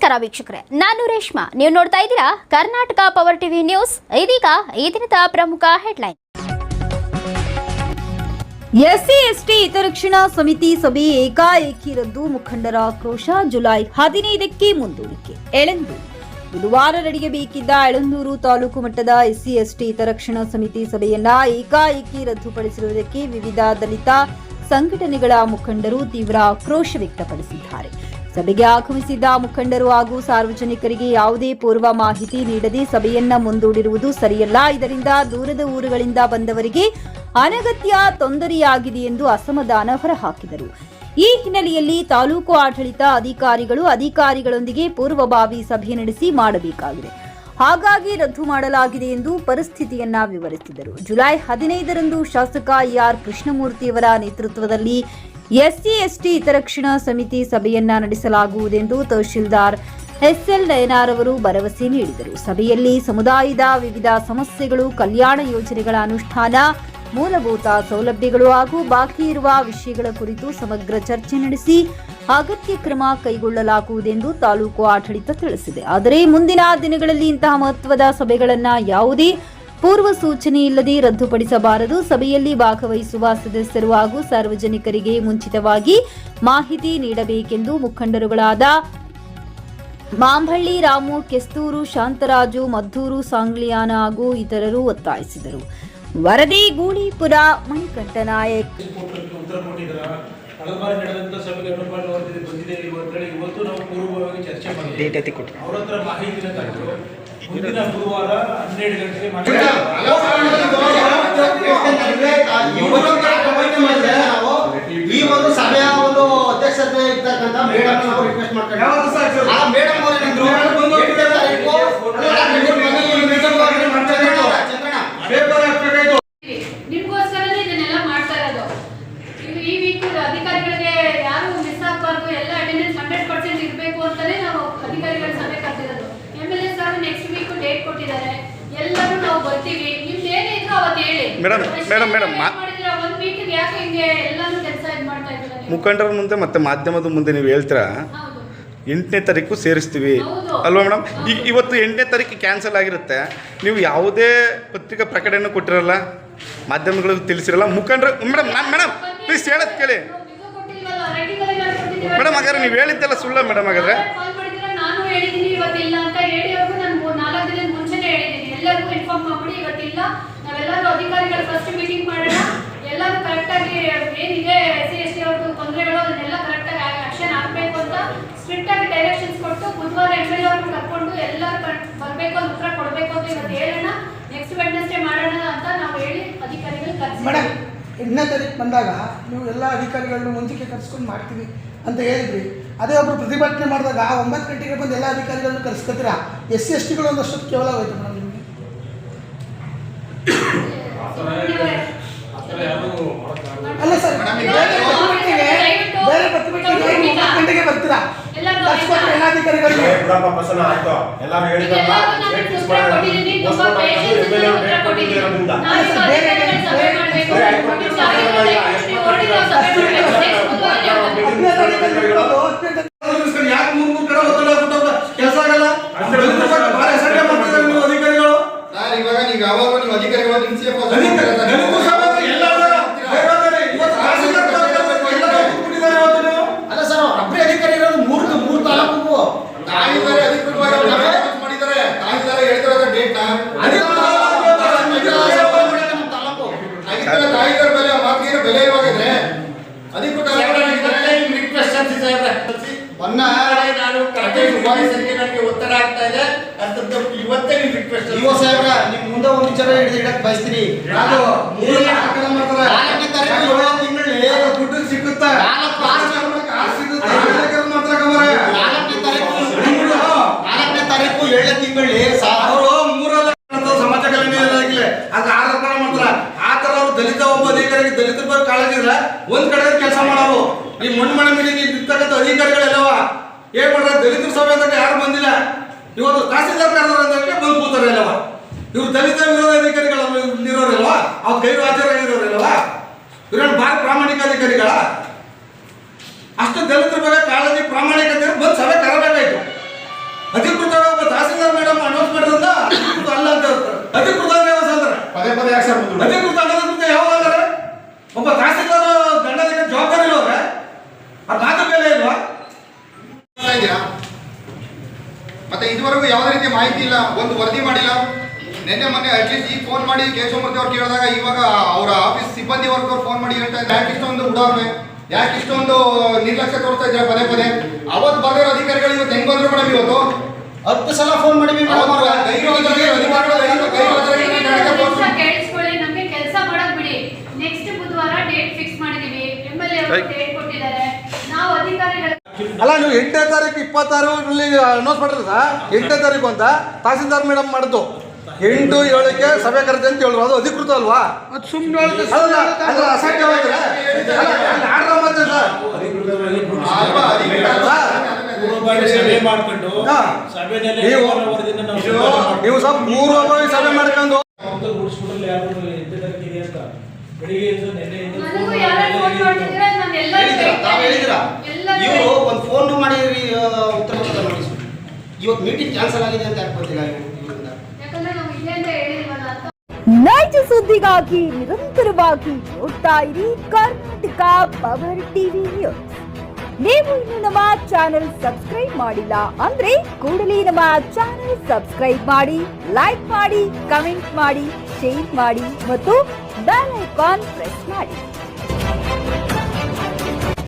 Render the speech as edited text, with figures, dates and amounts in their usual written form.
ನಮಸ್ಕಾರ ವೀಕ್ಷಕರೇ, ನಾನು ರೇಷ್ಮಾ. ನೀವು ನೋಡ್ತಾ ಇದ್ದೀರಾ ಕರ್ನಾಟಕ ಪವರ್ ಟಿವಿ ನ್ಯೂಸ್. ಇದೀಗ ಈ ದಿನದ ಪ್ರಮುಖ ಹೆಡ್ಲೈನ್. ಎಸ್ಸಿ ಎಸ್ಟಿ ಹಿತರಕ್ಷಣಾ ಸಮಿತಿ ಸಭೆ ಏಕಾಏಕಿ ರದ್ದು, ಮುಖಂಡರ ಆಕ್ರೋಶ. ಜುಲೈ 15ಕ್ಕೆ ಮುಂದೂಡಿಕೆ. ಎಳಂದೂರು ಬುಧವಾರ ನಡೆಯಬೇಕಿದ್ದ ಎಳಂದೂರು ತಾಲೂಕು ಮಟ್ಟದ ಎಸ್ಸಿ ಎಸ್ಟಿ ಹಿತರಕ್ಷಣಾ ಸಮಿತಿ ಸಭೆಯನ್ನ ಏಕಾಏಕಿ ರದ್ದುಪಡಿಸಿರುವುದಕ್ಕೆ ವಿವಿಧ ದಲಿತ ಸಂಘಟನೆಗಳ ಮುಖಂಡರು ತೀವ್ರ ಆಕ್ರೋಶ ವ್ಯಕ್ತಪಡಿಸಿದ್ದಾರೆ. ಸಭೆಗೆ ಆಗಮಿಸಿದ್ದ ಮುಖಂಡರು ಹಾಗೂ ಸಾರ್ವಜನಿಕರಿಗೆ ಯಾವುದೇ ಪೂರ್ವ ಮಾಹಿತಿ ನೀಡದೆ ಸಭೆಯನ್ನ ಮುಂದೂಡಿರುವುದು ಸರಿಯಲ್ಲ. ಇದರಿಂದ ದೂರದ ಊರುಗಳಿಂದ ಬಂದವರಿಗೆ ಅನಗತ್ಯ ತೊಂದರೆಯಾಗಿದೆ ಎಂದು ಅಸಮಾಧಾನ ಹೊರಹಾಕಿದರು. ಈ ಹಿನ್ನೆಲೆಯಲ್ಲಿ ತಾಲೂಕು ಆಡಳಿತ ಅಧಿಕಾರಿಗಳೊಂದಿಗೆ ಪೂರ್ವಭಾವಿ ಸಭೆ ನಡೆಸಿ ಮಾಡಬೇಕಾಗಿದೆ. ಹಾಗಾಗಿ ರದ್ದು ಮಾಡಲಾಗಿದೆ ಎಂದು ಪರಿಸ್ಥಿತಿಯನ್ನ ವಿವರಿಸಿದರು. ಜುಲೈ 15ರಂದು ಶಾಸಕ ಆರ್ ಕೃಷ್ಣಮೂರ್ತಿಯವರ ನೇತೃತ್ವದಲ್ಲಿ ಎಸ್ಸಿ ಎಸ್ಟಿ ಹಿತರಕ್ಷಣಾ ಸಮಿತಿ ಸಭೆಯನ್ನ ನಡೆಸಲಾಗುವುದೆಂದು ತಹಶೀಲ್ದಾರ್ ಎಸ್ಎಲ್ ನಯನಾರ್ ಅವರು ಭರವಸೆ ನೀಡಿದರು. ಸಭೆಯಲ್ಲಿ ಸಮುದಾಯದ ವಿವಿಧ ಸಮಸ್ಯೆಗಳು, ಕಲ್ಯಾಣ ಯೋಜನೆಗಳ ಅನುಷ್ಠಾನ, ಮೂಲಭೂತ ಸೌಲಭ್ಯಗಳು ಹಾಗೂ ಬಾಕಿ ಇರುವ ವಿಷಯಗಳ ಕುರಿತು ಸಮಗ್ರ ಚರ್ಚೆ ನಡೆಸಿ ಅಗತ್ಯ ಕ್ರಮ ಕೈಗೊಳ್ಳಲಾಗುವುದೆಂದು ತಾಲೂಕು ಆಡಳಿತ ತಿಳಿಸಿದೆ. ಆದರೆ ಮುಂದಿನ ದಿನಗಳಲ್ಲಿ ಇಂತಹ ಮಹತ್ವದ ಸಭೆಗಳನ್ನು ಯಾವುದೇ ಪೂರ್ವ ಸೂಚನೆ ಇಲ್ಲದೆ ರದ್ದುಪಡಿಸಬಾರದು. ಸಭೆಯಲ್ಲಿ ಭಾಗವಹಿಸುವ ಸದಸ್ಯರು ಹಾಗೂ ಸಾರ್ವಜನಿಕರಿಗೆ ಮುಂಚಿತವಾಗಿ ಮಾಹಿತಿ ನೀಡಬೇಕೆಂದು ಮುಖಂಡರುಗಳಾದ ಮಾಂಬಳ್ಳಿ ರಾಮು, ಕೆಸ್ತೂರು, ಶಾಂತರಾಜು, ಮದ್ದೂರು, ಸಾಂಗ್ಲಿಯಾನ ಹಾಗೂ ಇತರರು ಒತ್ತಾಯಿಸಿದರು. ವರದಿ ಗೂಳಿಪುರ, ಮಣಿಕಂಠ ನಾಯಕ್. ಮುಂದಿನ ಗುರುವಾರ 12 ಗಂಟೆಗೆ ಈ ಒಂದು ಸಭೆಯ ಒಂದು ಅಧ್ಯಕ್ಷತೆ ಇರ್ತಕ್ಕಂಥ ಮೇಡಮ್ ನಾವು ರಿಕ್ವೆಸ್ಟ್ ಮಾಡ್ತೀವಿ. ಆ ಮೇಡಮ್ ಅವರು ಏನಿದ್ರು ನಿಮ್ಗೋಸ್ಕರನೇ ಇದನ್ನೆಲ್ಲ ಮಾಡ್ತಾ ಇರೋದು. ಈ ವೀಕ್ ಅಧಿಕಾರಿಗಳಿಗೆ ಯಾರು ಮಿಸ್ ಆಗಬಾರ್ದು, ಎಲ್ಲ ಅಟೆಂಡೆನ್ಸ್ 100% ಇರಬೇಕು ಅಂತಾನೆ ನಾವು ಅಧಿಕಾರಿಗಳ ಸಭೆ ಕರೆದಿರೋದು. MLA sir next week date ಕೊಟ್ಟಿದ್ದಾರೆ. ಎಲ್ಲರೂ ನಾವು ಬರ್ತೀವಿ. ನಿಮ್ದು ಏನೇ ಇದ್ರು ಅವತ್ತು ಹೇಳಿ. ಮೇಡಮ್ ಮಾಡಿದ್ರೆ ಒಂದು ವೀಕ್ಗೆ ಯಾಕೆ ಹಿಂಗೆ ಎಲ್ಲಾನು ಕೆಲಸ ಇದು ಮಾಡ್ತಾ ಇದ್ದೀರಾ? ಮುಖಂಡರ ಮುಂದೆ ಮತ್ತೆ ಮಾಧ್ಯಮದ ಮುಂದೆ ನೀವು ಹೇಳ್ತೀರಾ 8ನೇ ತಾರೀಕು ಸೇರಿಸ್ತೀವಿ ಅಲ್ವಾ ಮೇಡಮ್? ಇವತ್ತು 8ನೇ ತಾರೀಕು ಕ್ಯಾನ್ಸಲ್ ಆಗಿರುತ್ತೆ. ನೀವು ಯಾವುದೇ ಪತ್ರಿಕಾ ಪ್ರಕಟಣೆ ಕೊಟ್ಟಿರಲ್ಲ, ಮಾಧ್ಯಮಗಳಿಗೆ ತಿಳಿಸಿರಲ್ಲ. ಮುಖಂಡರು ಮೇಡಮ್ ಪ್ಲೀಸ್ ಹೇಳೋದು ಕೇಳಿ ಮೇಡಮ್. ಹಾಗಾದ್ರೆ ನೀವು ಹೇಳಿದ್ದೆಲ್ಲ ಸುಳ್ಳ ಮೇಡಮ್? ಹಾಗಾದ್ರೆ ನಾನು ಹೇಳಿದ್ದೀನಿ ಇವತ್ತಿಲ್ಲ ಅಂತ ಹೇಳಿ ಅವ್ರು ನಾನು 4 ದಿನದ ಮುಂಚೆನೇ ಹೇಳಿದ್ದೀನಿ. ಎಲ್ಲರಿಗೂ ಇನ್ಫಾರ್ಮ್ ಮಾಡ್ಬಿಡಿ, ಇವತ್ತಿಲ್ಲ, ನಾವೆಲ್ಲರೂ ಅಧಿಕಾರಿಗಳ ಫಸ್ಟ್ ಮೀಟಿಂಗ್ ಮಾಡೋಣ, ಎಲ್ಲರೂ ಕರೆಕ್ಟಾಗಿ ಏನಿದೆ ಎಸ್ಸಿ ಎಸ್ಟಿ ಅವ್ರದ್ದು ತೊಂದರೆಗಳು ಅದನ್ನೆಲ್ಲ ಕರೆಕ್ಟಾಗಿ ಆಕ್ಷನ್ ಆಗಬೇಕು ಅಂತ ಸ್ಟ್ರಿಕ್ಟ್ ಆಗಿ ಡೈರೆಕ್ಷನ್ಸ್ ಕೊಟ್ಟು ಬುಧವಾರ MLA ಅವ್ರನ್ನ ಕರ್ಕೊಂಡು ಎಲ್ಲರೂ ಬರಬೇಕು ಅಂತ ಉತ್ತರ ಕೊಡಬೇಕು ಅಂತ ಇವತ್ತು ಹೇಳೋಣ. ನೆಕ್ಸ್ಟ್ ವೆಡ್ನೆಸ್ಡೇ ಮಾಡೋಣ ಅಂತ ನಾವು ಹೇಳಿ ಅಧಿಕಾರಿಗಳು ಕರೆಸಿ. ಮೇಡಮ್ 8ನೇ ತಾರೀಕು ಬಂದಾಗ ನೀವು ಎಲ್ಲ ಅಧಿಕಾರಿಗಳನ್ನ ಮುಂಚೆಗೆ ಕರೆಸ್ಕೊಂಡು ಮಾಡ್ತೀವಿ ಅಂತ ಹೇಳಿದ್ರಿ. ಅದೇ ಒಬ್ಬರು ಪ್ರತಿಭಟನೆ ಮಾಡಿದಾಗ 9 ಗಂಟೆಗೆ ಬಂದು ಎಲ್ಲ ಅಧಿಕಾರಿಗಳನ್ನ ಕರೆಸ್ಕೊತೀರಾ. ಎಸ್ಸಿ ಎಸ್ಟಿಗಳು ಒಂದಷ್ಟು ಕೇವಲ ಹೋಯ್ತು ಮೇಡಮ್ ನಿಮಗೆ. ಅಲ್ಲ ಸರ್, ಬೇರೆ ಪ್ರತಿಭಟನೆಗೆ 9 ಗಂಟೆಗೆ ಬರ್ತೀರಾ, ಕರೆಸ್ಕೊಟ್ರೆ ಎಲ್ಲ ಅಧಿಕಾರಿಗಳಿಗೆ. ಯಾಕೆ 3 ಕಡೆ ಒತ್ತಡ ಕೆಲಸ ಆಗಲ್ಲ? ಅಧಿಕಾರಿಗಳು ಇವಾಗ ನೀವು ಯಾವಾಗ ನೀವು ಅಧಿಕಾರಿಗಳು ಅಲ್ಲ ಸರ್, ಒಬ್ಬರೇ ಅಧಿಕಾರಿ ಇರೋದು 3 ತಾಲೂಕು ತಾಯಿದ್ದಾರೆ ಅಧಿಕೃತವಾಗಿ ಮಾಡಿದ್ದಾರೆ. ತಾಯಿದ್ದಾರೆ ಹೇಳ್ತಾರೆ ಡೇಟ್ ತಾಲೂಕು ತಾಯಿದರ ಬೆಲೆ ಮಾತಿಗೆ ಬೆಲೆ ಇವಾಗಿದೆ. ಅಧಿಕೃತ ನಾನು ನನಗೆ ಒತ್ತಡ ಆಗ್ತಾ ಇದೆ ಅಂತ ಇವತ್ತೇ ನೀವು ರಿಕ್ವೆಸ್ಟ್ ಸಾಹೇಬ್ರ ನಿಮ್ ಮುಂದೆ ಒಂದು ವಿಚಾರ ಇಡಕ್ ಬಯಸ್ತೀನಿ. ದುಡ್ಡು ಸಿಕ್ಕುತ್ತಾ 4ನೇ ತಾರೀಕು 7ನೇ ತಿಂಗಳಲ್ಲಿ ಅವರು 3 ಸಮಾಜ ಕಲ್ಯಾಣ ಇಲಾಖೆ ಅದು 6 ರೂಪಾಯಿ ಮಾಡ್ತಾರ. ಆ ತರ ಅವ್ರು ದಲಿತ ಒಬ್ಬ ಅಧಿಕಾರಿಗೆ ದಲಿತರ ಬಗ್ಗೆ ಕಾಳಜಿ ಇದ್ರೆ ಒಂದ್ ಕಡೆ ಕೆಲಸ ಮಾಡೋರು. ಈ ಮಣ್ಣು ಮೇಲೆ ಇರ್ತಕ್ಕಂಥ ಅಧಿಕಾರಿಗಳೆಲ್ಲವ ಏನ್ ಮಾಡ್ತಾರೆ? ದಲಿತರ ಸಭೆ ಅಂತ ಯಾರು ಬಂದಿಲ್ಲ. ಇವತ್ತು ತಹಸೀಲ್ದಾರ್ ಕರೆದ್ರೆ ಬಂದು ಕೂತಾರೆ ಅಲ್ಲವ. ಇವ್ರು ದಲಿತ ವಿರೋಧ ಅಧಿಕಾರಿಗಳು ಇರೋರಲ್ವಾ? ಅವ್ರು ಗೈರು ಹಾಜರಾಗಿರೋರಲ್ವಾ? ಇವ್ರೇನು ಭಾಳ ಪ್ರಾಮಾಣಿಕ ಅಧಿಕಾರಿಗಳ? ಅಷ್ಟು ದಲಿತರ ಬಗ್ಗೆ ಕಾಳಜಿ ಪ್ರಾಮಾಣಿಕತೆ ಬಂದು ಸಭೆ ಕರಬೇಕಾಯ್ತು. ತಹಸೀಲ್ದಾರ್ ಮೇಡಮ್ ಅನೌನ್ಸ್ ಮಾಡಿರೋದ್ರಿಂದ ಅಧಿಕೃತ ಅಲ್ಲ ಅಂತ ಹೇಳ್ತಾರೆ. ಅಧಿಕೃತ ಅಂದ್ರೆ ಯಾವ ಸರ್? ಪದೇ ಪದೇ ಯಾಕೆ ಸರ್ ಮುಂದೂಡಿ? ಅಧಿಕೃತ ಅನಧಿಕೃತ ಯಾವ ಅಂದ್ರೆ ಒಬ್ಬ ತಹಸೀಲ್ದಾರ್ ದಂಡಾಧಿಕಾರಿ ಜವಾಬ್ದಾರಿ ಇರೋರೆ ಅದು ಮಾತ್ರ ಬೆಲೆ ಇಲ್ವಾ? ಮತ್ತೆ ಇದುವರೆಗೂ ಯಾವುದೇ ರೀತಿಯ ಮಾಹಿತಿ ಇಲ್ಲ, ಒಂದು ವರದಿ ಮಾಡಿಲ್ಲ. ನಿನ್ನೆ ಮೊನ್ನೆ ಅಟ್ಲೀಸ್ಟ್ ಈಗ ಫೋನ್ ಮಾಡಿ ಕೇಶವಮೂರ್ತಿ ಅವ್ರು ಕೇಳಿದಾಗ ಇವಾಗ ಅವರ ಆಫೀಸ್ ಸಿಬ್ಬಂದಿ ವರ್ಗದವ್ರು ಫೋನ್ ಮಾಡಿ ಹೇಳ್ತಾ ಇದ್ದಾರೆ ಯಾಕೆ ಇಷ್ಟೊಂದು ಉಡಾವಣೆ, ಯಾಕೆ ಇಷ್ಟೊಂದು ನಿರ್ಲಕ್ಷ್ಯ ತೋರಿಸ್ತಾ ಇದ್ದಾರೆ ಪದೇ ಪದೇ. ಅವತ್ತು ಬರ್ದಿರೋ ಅಧಿಕಾರಿಗಳು ಇವತ್ತು ಹೆಂಗ್ ಬಂದ್ರು ಮೇಡಮ್? ಇವತ್ತು 10 ಸಲ ಫೋನ್ ಮಾಡಿದ್ವಿ ಮೇಡಮ್. ಕೇಳಿಸ್ಕೊಳ್ಳಿ, ನಮಗೆ ಕೆಲಸ ಮಾಡಕ್ ಬಿಡಿ. ನೆಕ್ಸ್ಟ್ ಬುಧವಾರ ಡೇಟ್ ಫಿಕ್ಸ್ ಮಾಡಿದೀವಿ. MLA ಅವರು ಡೇಟ್ ಕೊಟ್ಟಿದ್ದಾರೆ. ನಾವು ಅಧಿಕಾರಿಗಳ ಅಲ್ಲ ನೀವು 8ನೇ ತಾರೀಕು 26ರಲ್ಲಿ ಅನೌನ್ಸ್ ಮಾಡಿದ್ರೆ ಸರ್ 8ನೇ ತಾರೀಕು ಅಂತ ತಹಸೀಲ್ದಾರ್ ಮೇಡಮ್ ಮಾಡಿದ್ದು 8-7ಕ್ಕೆ ಸಭೆ ಕರೆದೆ ಅಂತ ಹೇಳಿದ್ರು. ಅದು ಅಧಿಕೃತ ಅಲ್ವಾ? ಅದು ಸುಮ್ಮನೆ ಅಲ್ಲ ಅದು ಅಸಾಧ್ಯವಾಗಿದೆ. ಆರ್ಡರ್ ಮತ್ತೆ ಸರ್ ನೀವು ಸಹ ಪೂರ್ವಭಾವಿ ಸಭೆ ಮಾಡ್ಕೊಂಡು ನನಗೂ ಯಾರು ಫೋನ್ ಮಾಡ್ತಿದ್ದೀರಾ? ನಾನು ಇವರು ಒಂದು ಫೋನ್ ಮಾಡಿ ಉತ್ತರ ನೋಟಿಸ್ ಇವತ್ತು ಮೀಟಿಂಗ್ ಕ್ಯಾನ್ಸಲ್ ಆಗಿದೆ ಅಂತ ಯಾಕೆ ಗೊತ್ತಿಲ್ಲ ಇವರಿಂದ. ಯಾಕಂದ್ರೆ ನಾವು ಇಲ್ಲೇ ಅಂತ ಹೇಳಿಲ್ವಲ್ಲ ಅಂತ. ನೈಜ ಸುದ್ದಿಗಾಗಿ ನಿರಂತರವಾಗಿ ನೋಡ್ತಾ ಇರಿ ಕರ್ನಾಟಕ ಪವರ್ ಟಿವಿ ನ್ಯೂಸ್. ನೀವು ಇನ್ನು ನಮ್ಮ ಚಾನೆಲ್ ಸಬ್ಸ್ಕ್ರೈಬ್ ಮಾಡಿಲ್ಲ ಅಂದ್ರೆ ಕೂಡಲೇ ನಮ್ಮ ಚಾನೆಲ್ ಸಬ್ಸ್ಕ್ರೈಬ್ ಮಾಡಿ, ಲೈಕ್ ಮಾಡಿ, ಕಮೆಂಟ್ ಮಾಡಿ, ಶೇರ್ ಮಾಡಿ ಮತ್ತು ಬೆಲ್ ಐಕಾನ್ ಪ್ರೆಸ್ ಮಾಡಿ.